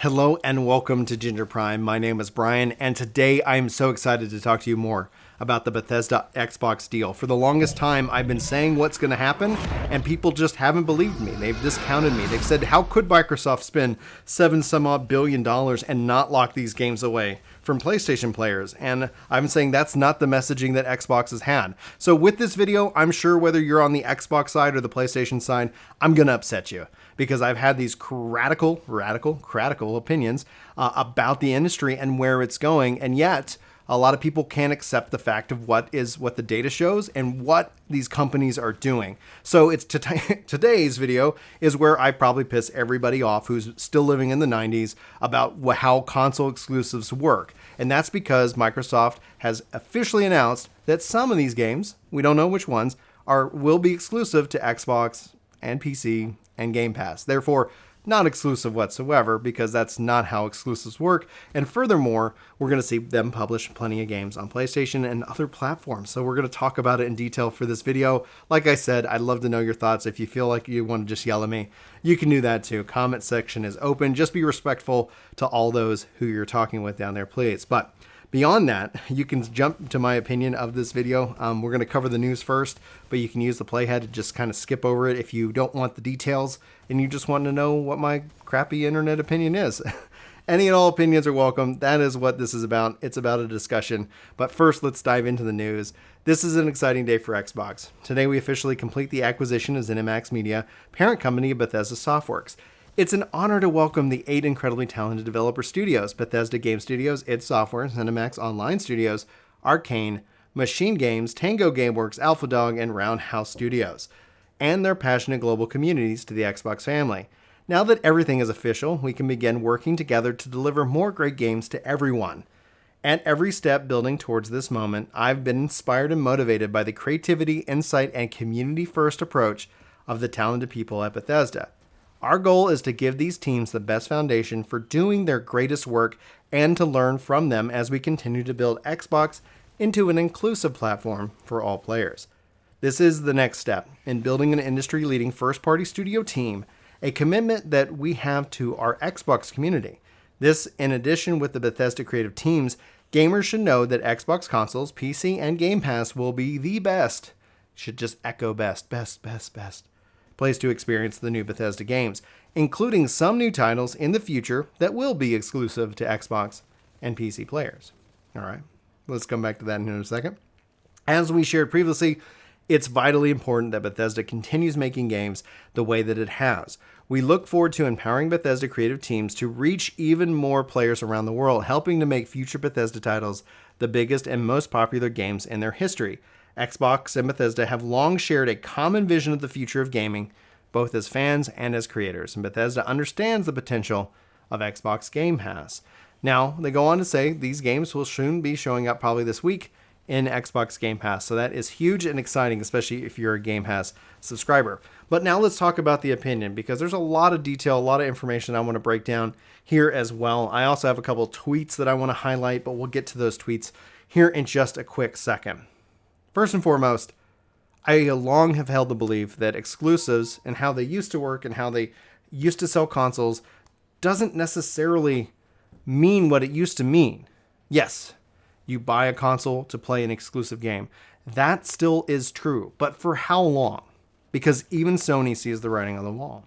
Hello and welcome to Ginger Prime. My name is Brian, and today I am so excited to talk to you more about the Bethesda Xbox deal. For the longest time, I've been saying what's going to happen, and people just haven't believed me. They've discounted me. They've said, how could Microsoft spend $7 billion and not lock these games away from PlayStation players? And I'm saying that's not the messaging that Xbox has had. So with this video, I'm sure whether you're on the Xbox side or the PlayStation side, I'm going to upset you, because I've had these radical opinions about the industry and where it's going, and yet a lot of people can't accept the fact of what the data shows and what these companies are doing. So it's today's video is where I probably piss everybody off who's still living in the 90s about how console exclusives work. And that's because Microsoft has officially announced that some of these games, we don't know which ones, will be exclusive to Xbox and PC and Game Pass. Therefore, not exclusive whatsoever, because that's not how exclusives work. And furthermore, we're going to see them publish plenty of games on PlayStation and other platforms. So we're going to talk about it in detail for this video. Like I said, I'd love to know your thoughts. If you feel like you want to just yell at me, you can do that too. Comment section is open. Just be respectful to all those who you're talking with down there, please. But beyond that, you can jump to my opinion of this video. We're going to cover the news first, but you can use the playhead to just kind of skip over it if you don't want the details and you just want to know what my crappy internet opinion is. Any and all opinions are welcome. That is what this is about. It's about a discussion. But first, let's dive into the news. This is an exciting day for Xbox. Today, we officially complete the acquisition of ZeniMax Media, parent company of Bethesda Softworks. It's an honor to welcome the 8 incredibly talented developer studios: Bethesda Game Studios, id Software, ZeniMax Online Studios, Arcane, Machine Games, Tango Gameworks, Alpha Dog, and Roundhouse Studios, and their passionate global communities to the Xbox family. Now that everything is official, we can begin working together to deliver more great games to everyone. At every step building towards this moment, I've been inspired and motivated by the creativity, insight, and community-first approach of the talented people at Bethesda. Our goal is to give these teams the best foundation for doing their greatest work and to learn from them as we continue to build Xbox into an inclusive platform for all players. This is the next step in building an industry-leading first-party studio team, a commitment that we have to our Xbox community. This, in addition with the Bethesda creative teams, gamers should know that Xbox consoles, PC, and Game Pass will be the best, should just echo best place to experience the new Bethesda games, including some new titles in the future that will be exclusive to Xbox and PC players. All right, let's come back to that in a second. As we shared previously, it's vitally important that Bethesda continues making games the way that it has. We look forward to empowering Bethesda creative teams to reach even more players around the world, helping to make future Bethesda titles the biggest and most popular games in their history. Xbox and Bethesda have long shared a common vision of the future of gaming, both as fans and as creators, and Bethesda understands the potential of Xbox Game Pass. Now, they go on to say these games will soon be showing up probably this week in Xbox Game Pass, so that is huge and exciting, especially if you're a Game Pass subscriber. But now let's talk about the opinion, because there's a lot of detail, a lot of information I want to break down here as well. I also have a couple of tweets that I want to highlight, but we'll get to those tweets here in just a quick second. First and foremost, I long have held the belief that exclusives and how they used to work and how they used to sell consoles doesn't necessarily mean what it used to mean. Yes, you buy a console to play an exclusive game. That still is true, but for how long? Because even Sony sees the writing on the wall.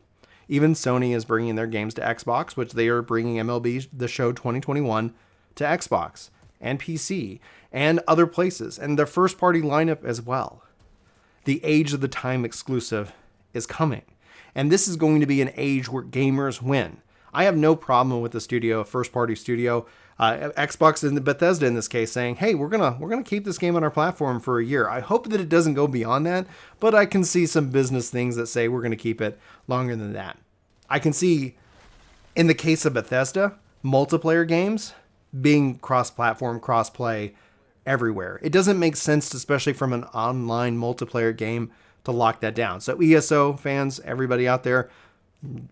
Even Sony is bringing their games to Xbox, which they are bringing MLB The Show 2021 to Xbox and PC and other places, and their first-party lineup as well. The age of the time exclusive is coming, and this is going to be an age where gamers win. I have no problem with the studio, a first-party studio, Xbox and Bethesda in this case, saying, "Hey, we're gonna keep this game on our platform for a year." I hope that it doesn't go beyond that, but I can see some business things that say we're gonna keep it longer than that. I can see, in the case of Bethesda, multiplayer games being cross-platform, cross-play everywhere. It doesn't make sense, especially from an online multiplayer game, to lock that down. So ESO fans, everybody out there,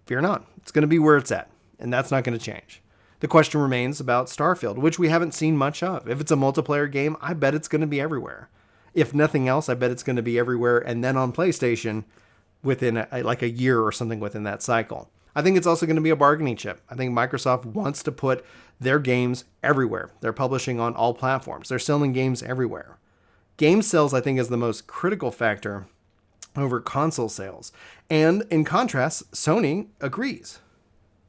fear not. It's going to be where it's at, and that's not going to change. The question remains about Starfield, which we haven't seen much of. If it's a multiplayer game, I bet it's going to be everywhere. If nothing else, I bet it's going to be everywhere and then on PlayStation within like a year or something within that cycle. I think it's also going to be a bargaining chip. I think Microsoft wants to put their games everywhere. They're publishing on all platforms. They're selling games everywhere. Game sales, I think, is the most critical factor over console sales. And in contrast, Sony agrees.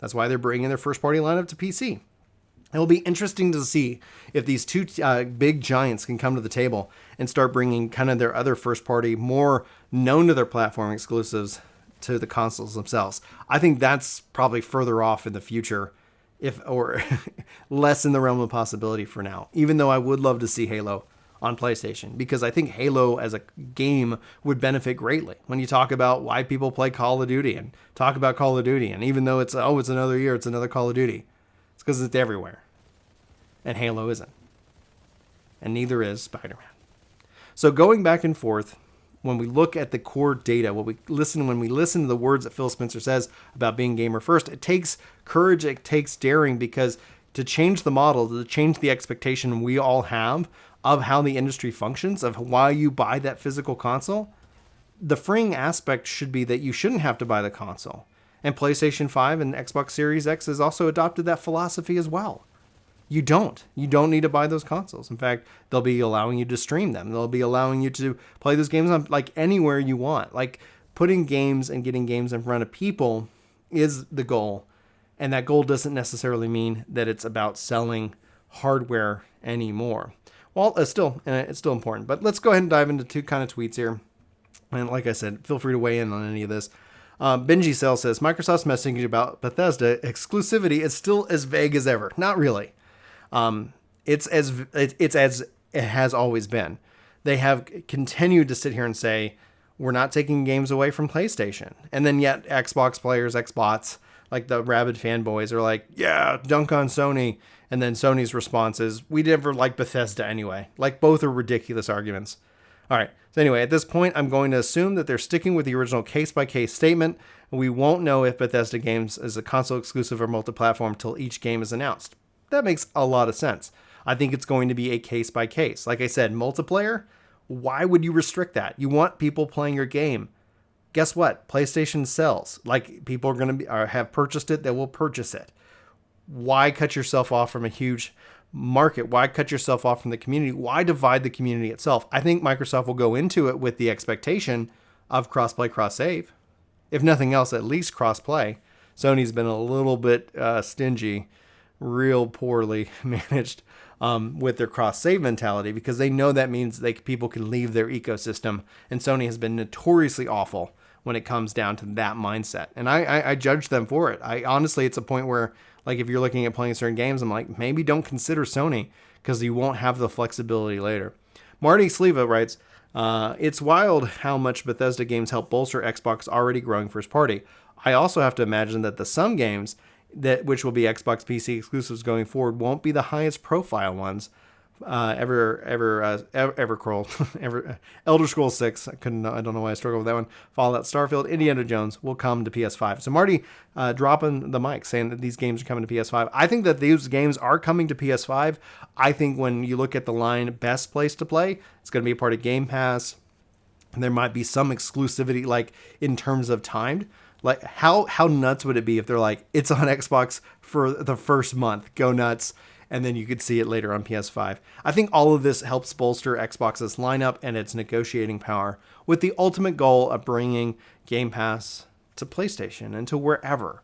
That's why they're bringing their first-party lineup to PC. It will be interesting to see if these two big giants can come to the table and start bringing kind of their other first-party, more known to their platform exclusives to the consoles themselves. I think that's probably further off in the future, or less in the realm of possibility for now, even though I would love to see Halo on PlayStation, because I think Halo as a game would benefit greatly. When you talk about why people play Call of Duty and talk about Call of Duty, and even though it's another year, it's another Call of Duty, it's because it's everywhere. And Halo isn't. And neither is Spider-Man. So going back and forth, when we look at the core data, when we listen to the words that Phil Spencer says about being gamer first, it takes courage, it takes daring, because to change the model, to change the expectation we all have of how the industry functions, of why you buy that physical console, the freeing aspect should be that you shouldn't have to buy the console. And PlayStation 5 and Xbox Series X has also adopted that philosophy as well. You don't need to buy those consoles. In fact, they'll be allowing you to stream them. They'll be allowing you to play those games on like anywhere you want. Like, putting games and getting games in front of people is the goal. And that goal doesn't necessarily mean that it's about selling hardware anymore. Well, it's still important. But let's go ahead and dive into two kind of tweets here. And like I said, feel free to weigh in on any of this. Benji Sale says, Microsoft's messaging about Bethesda exclusivity is still as vague as ever. Not really. It's as it has always been. They have continued to sit here and say, we're not taking games away from PlayStation. And then yet Xbox players, Xbots, like the rabid fanboys, are like, yeah, dunk on Sony. And then Sony's response is, we never liked Bethesda anyway. Like, both are ridiculous arguments. All right. So anyway, at this point, I'm going to assume that they're sticking with the original case-by-case statement. We won't know if Bethesda games is a console exclusive or multi-platform till each game is announced. That makes a lot of sense. I think it's going to be a case-by-case. Like I said, multiplayer, why would you restrict that? You want people playing your game. Guess what? PlayStation sells. Like, people are going to have purchased it, they will purchase it. Why cut yourself off from a huge market? Why cut yourself off from the community? Why divide the community itself? I think Microsoft will go into it with the expectation of cross-play, cross-save. If nothing else, at least cross-play. Sony's been a little bit stingy, real poorly managed with their cross-save mentality, because they know that means people can leave their ecosystem. And Sony has been notoriously awful when it comes down to that mindset. And I judge them for it. Honestly, it's a point where, like, if you're looking at playing certain games, I'm like, maybe don't consider Sony, because you won't have the flexibility later. Marty Sleva writes, it's wild how much Bethesda games help bolster Xbox already growing first party. I also have to imagine that some games which will be Xbox PC exclusives going forward won't be the highest profile ones. Elder Scrolls 6. I don't know why I struggled with that one. Fallout, Starfield, Indiana Jones will come to PS5. So Marty dropping the mic saying that these games are coming to PS5. I think that these games are coming to PS5. I think when you look at the line best place to play, it's going to be a part of Game Pass. And there might be some exclusivity, like in terms of timed. Like, how nuts would it be if they're like, it's on Xbox for the first month, go nuts, and then you could see it later on PS5. I think all of this helps bolster Xbox's lineup and its negotiating power, with the ultimate goal of bringing Game Pass to PlayStation and to wherever,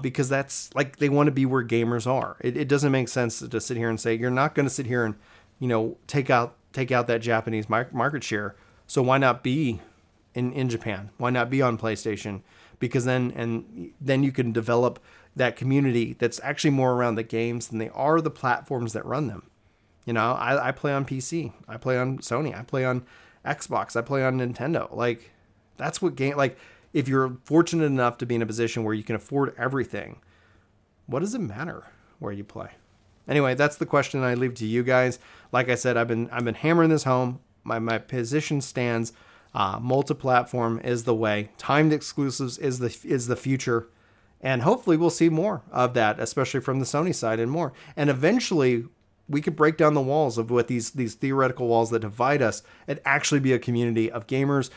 because that's, like, they want to be where gamers are. It doesn't make sense to sit here and say, you're not going to sit here and, take out that Japanese market share. So why not be in Japan? Why not be on PlayStation? Because then you can develop that community that's actually more around the games than they are the platforms that run them. I play on PC. I play on Sony. I play on Xbox. I play on Nintendo. Like, that's what if you're fortunate enough to be in a position where you can afford everything, what does it matter where you play? Anyway, that's the question I leave to you guys. Like I said, I've been hammering this home. My position stands. Multi-platform is the way. Timed exclusives is the future, and hopefully we'll see more of that, especially from the Sony side and more. And eventually, we could break down the walls of what these theoretical walls that divide us, and actually be a community of gamers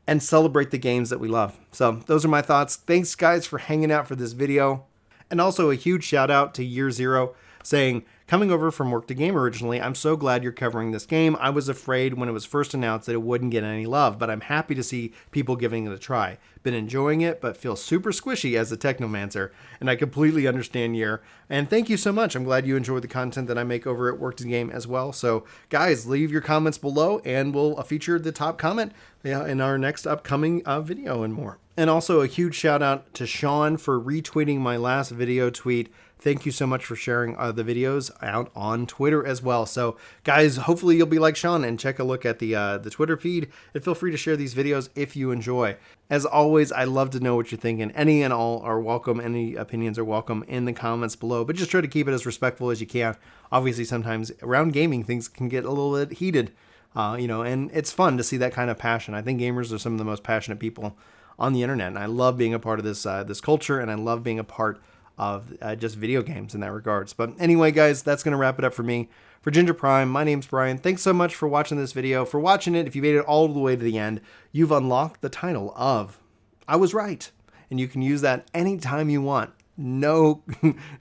and celebrate the games that we love. So those are my thoughts. Thanks guys for hanging out for this video. And also a huge shout out to Year Zero saying, coming over from work to game originally, I'm so glad you're covering this game. I was afraid when it was first announced that it wouldn't get any love, but I'm happy to see people giving it a try. Been enjoying it, but feel super squishy as a technomancer, and I completely understand Year. And thank you so much. I'm glad you enjoyed the content that I make over at Work to Game as well. So guys, leave your comments below and we'll feature the top comment in our next upcoming video and more. And also a huge shout out to Sean for retweeting my last video tweet. Thank you so much for sharing the videos out on Twitter as well. So guys, hopefully you'll be like Sean and check a look at the Twitter feed, and feel free to share these videos if you enjoy. As always, I love to know what you're thinking. Any and all are welcome. Any opinions are welcome in the comments below, but just try to keep it as respectful as you can. Obviously, sometimes around gaming, things can get a little bit heated, and it's fun to see that kind of passion. I think gamers are some of the most passionate people on the internet, and I love being a part of this culture, and I love being a part of just video games in that regards. But anyway, guys, that's going to wrap it up for me. For Ginger Prime, my name's Brian. Thanks so much for watching this video. For watching it, if you made it all the way to the end, you've unlocked the title of I Was Right. And you can use that anytime you want. No,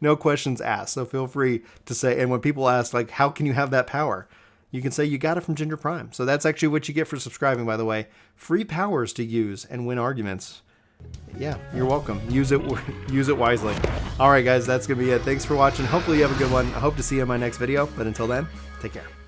no questions asked. So feel free to say, and when people ask, like, how can you have that power? You can say you got it from Ginger Prime. So that's actually what you get for subscribing, by the way. Free powers to use and win arguments. Yeah, you're welcome. Use it wisely. All right, guys, that's going to be it. Thanks for watching. Hopefully you have a good one. I hope to see you in my next video. But until then, take care.